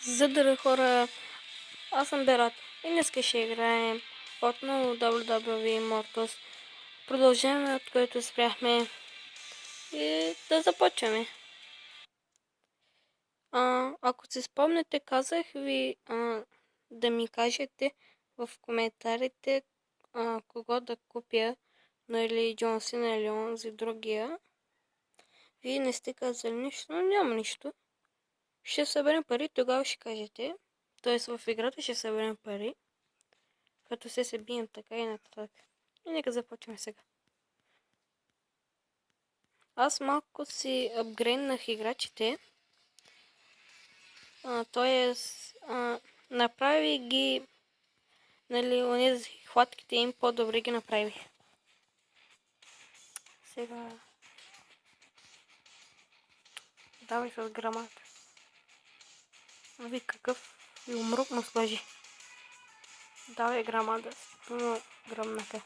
Здравейте хора, аз съм Берат и днес ще играем отново WWE Immortals. Продължаваме от което спряхме и да започваме. Ако си спомняте, казах ви да ми кажете в коментарите кого да купя, нали Джон Сина или онзи другия. Вие не сте казали нищо, но няма нищо. Ще съберем пари, тогава ще кажете. Тоест в играта ще съберем пари, като се бием така и нататък. И нека започнем сега. Аз малко си апгрейднах играчите. Тоест, направи ги, нали, онези хватките им по-добре ги направих. Сега... Давай с грамата. Ви какъв и умрук му сложи. Давай грамада, но гръмната.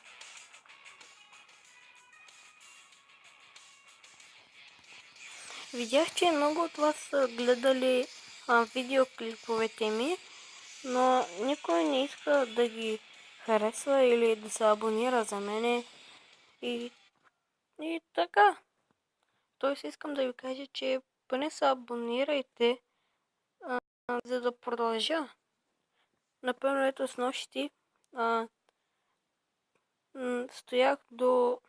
Видях, че много от вас са гледали видеоклиповете ми, но никой не иска да ги харесва или да се абонира за мене и така. Тоест искам да ви кажа, че поне се абонирайте, за да продължа. Например, ето с нощи стоях до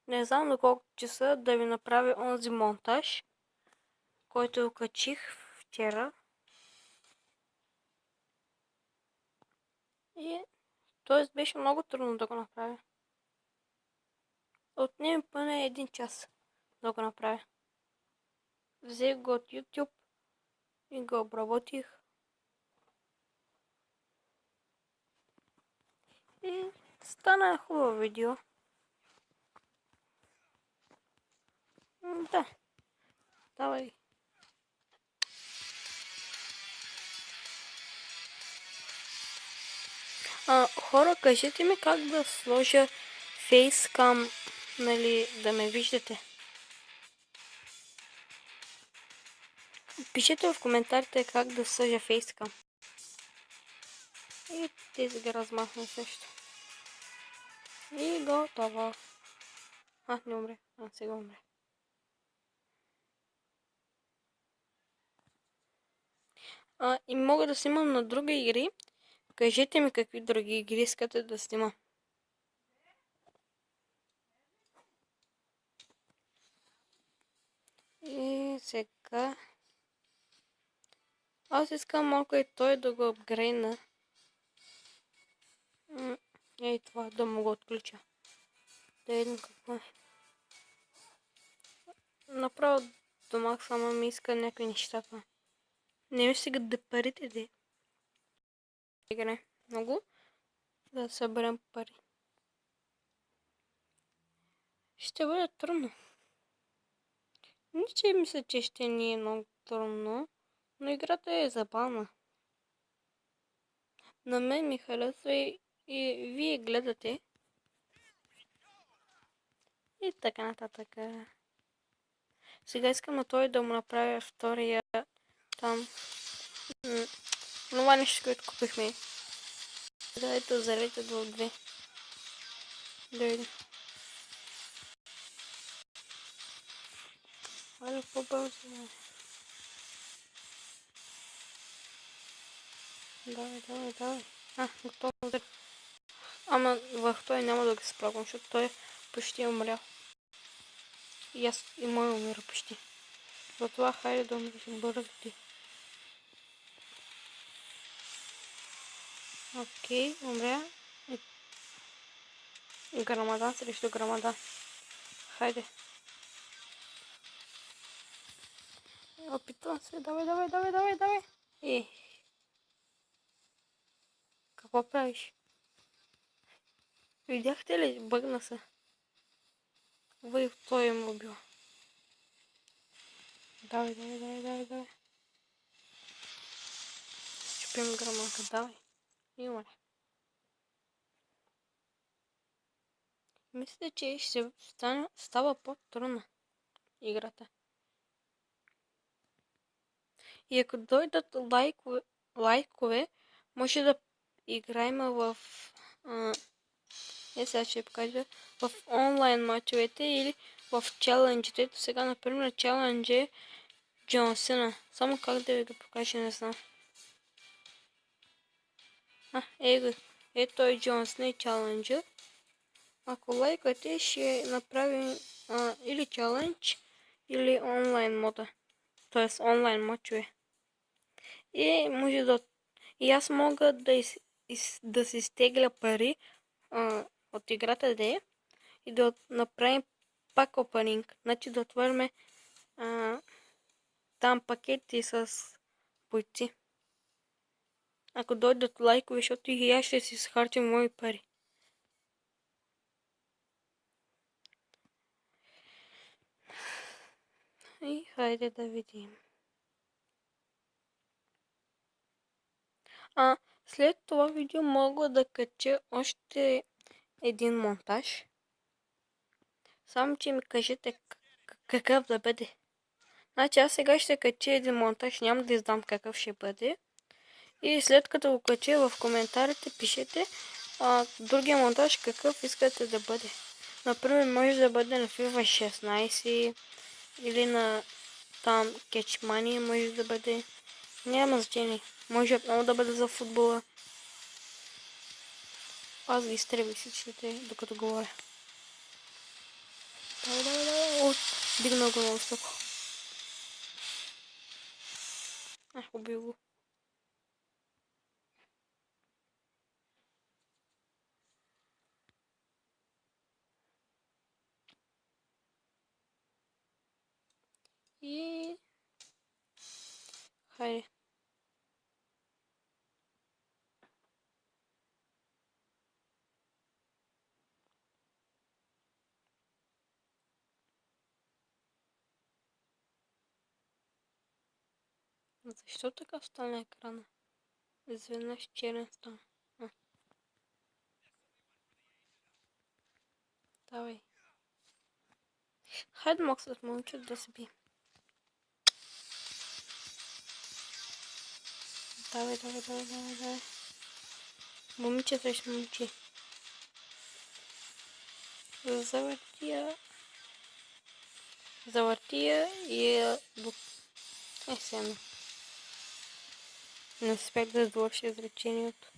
не знам до колко часа да ви направя онзи монтаж, който качих вчера. И т.е. беше много трудно да го направя. Отнеме поне 1 час да го направя. Взех го от YouTube и го обработих. И стана хубаво видео. Да. Давай. Хора, кажете ми как да сложа фейскам, нали, да ме виждате. Пишете в коментарите как да сложа фейскам. И тези ги размахна също. И готово. Не умре. Сега умре. И мога да снимам на други игри. Кажете ми какви други игри искате да снимам. И сега... Аз искам малко и той да го апгрейна. Ей това, да му го отключа. Да видим какво е. Направо домах само ми иска някакви нещата. Не ми стигат да парите, де. Игре много. Да съберем пари. Ще бъде трудно. Не мисля, че ще ни е много трудно, но играта е забавна. На мен ми харесва и вие гледате. И така нататък. Сега искам на той да му направя втория там. Това нещо, което купихме. Дайте залете до 2. Да видим. Айде по-бързо. Давай. Готово. Ама върху той няма да ги справям, защото той почти е умрял. И аз и мой умира почти. Затова хайде да умреш бързо ти. Окей, умря. Грамадан срещу грамадан. Хайде. Опитвам се. Давай. Какво правиш? Видяхте ли? Бъгна се. Той му убил. Давай. Чупим грамака, давай. И умре. Мисля, че ще става по-трудна играта. И ако дойдат лайкове, може да играем в... сега ще покажа в онлайн мачовете или в челенджите. Ето сега, например, челендж е Джон Сина. Само как да ви го покажа, не знам. Ето е Джон Сина и челенджа. Ако лайкате, ще направим или челендж, или онлайн мода. Т.е. онлайн мачове. И може да... И аз мога да си стегля пари от играта де и да направим пак опенинг. Значи да отворим там пакети с бойци. Ако дойдат лайкове, защото и аз ще си схарчим мои пари. И хайде да видим. След това видео мога да кача още един монтаж. Само че ми кажете какъв да бъде. Значи аз сега ще кача един монтаж, няма да издам какъв ще бъде. И след като го кача в коментарите, пишете другия монтаж какъв искате да бъде. Например, може да бъде на FIFA 16 или на там Catch Money, може да бъде. Няма значение. Може отново да бъде за футбола. Аз ги изтребих всичките, докато говоря. Давай. Дигна го много високо. Убил го. И... хайде. Защо така стана екрана? Изведнъж черен стана. Давай. Хайде мога с момче да се би. Давай. Момиче срещу момче. Завъртия и... сега не успях да довърша изречението.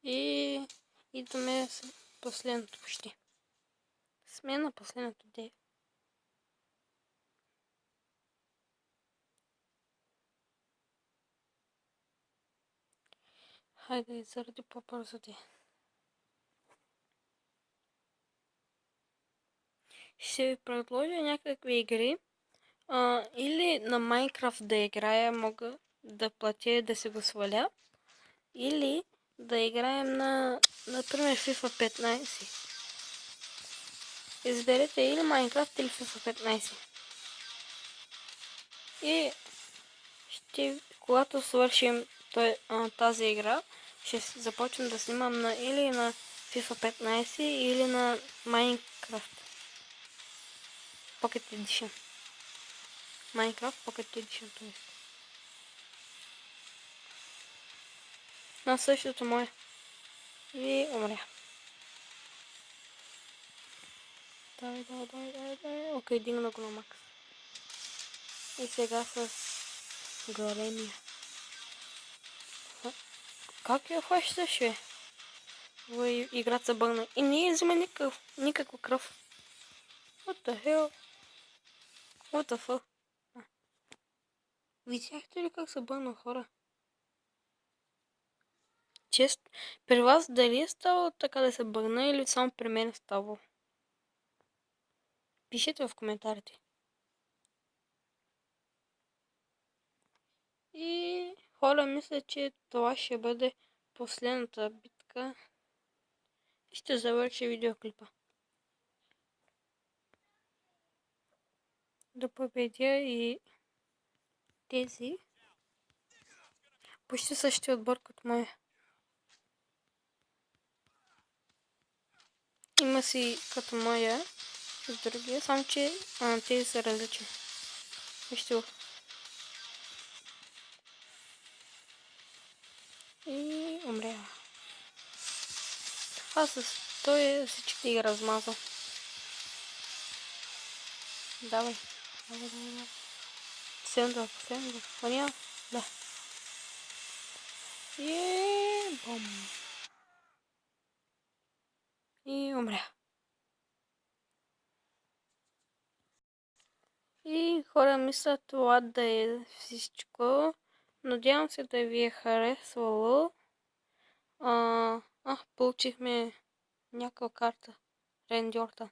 И идваме с последното почти. Сме на последното де. Хайде, заради по-бързо де. Ще ви предложа някакви игри. Или на Майнкрафт да играя, мога да платя да се го сваля. Или да играем на, например, FIFA 15. Изберете или Майнкрафт, или FIFA 15. И когато свършим тази игра, ще започнем да снимам или на FIFA 15, или на Minecraft Pocket Edition. Minecraft Pocket Edition, т.е. На същото мое. И умря. Давай. Окей, дигна го на макс. И сега с големия. Как я хващаш, бе? Играта се бъгна. И не взима никаква кръв. What the hell? What the fuck? Видяхте ли как се бъгна, хора? Чест, при вас дали е ставало така да се бъгна или само при мен е ставало? Пишете в коментарите. И хора, мисля, че това ще бъде последната битка. И ще завърши видеоклипа. Да победя и тези. почти същия отбор като моя. Има си като моя и другия, само че тези са различни. Вижте го. И умря. Аз с той всички ги размазал. Давай. Последното. Понял? Да. Бом. И умря. И хора, мисля това да е всичко. Надявам се да ви е харесвало. Получихме някаква карта. Ренди Ортън.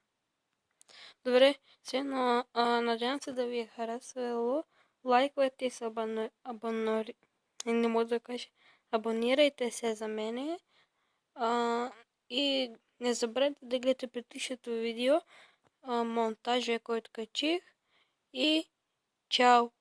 Добре, сега, но надявам се да ви е харесвало. Лайквайте и се не мога да кажа. Абонирайте се за мене. И не забравяйте да гледате предишното видео, монтажа, който качих. И чао!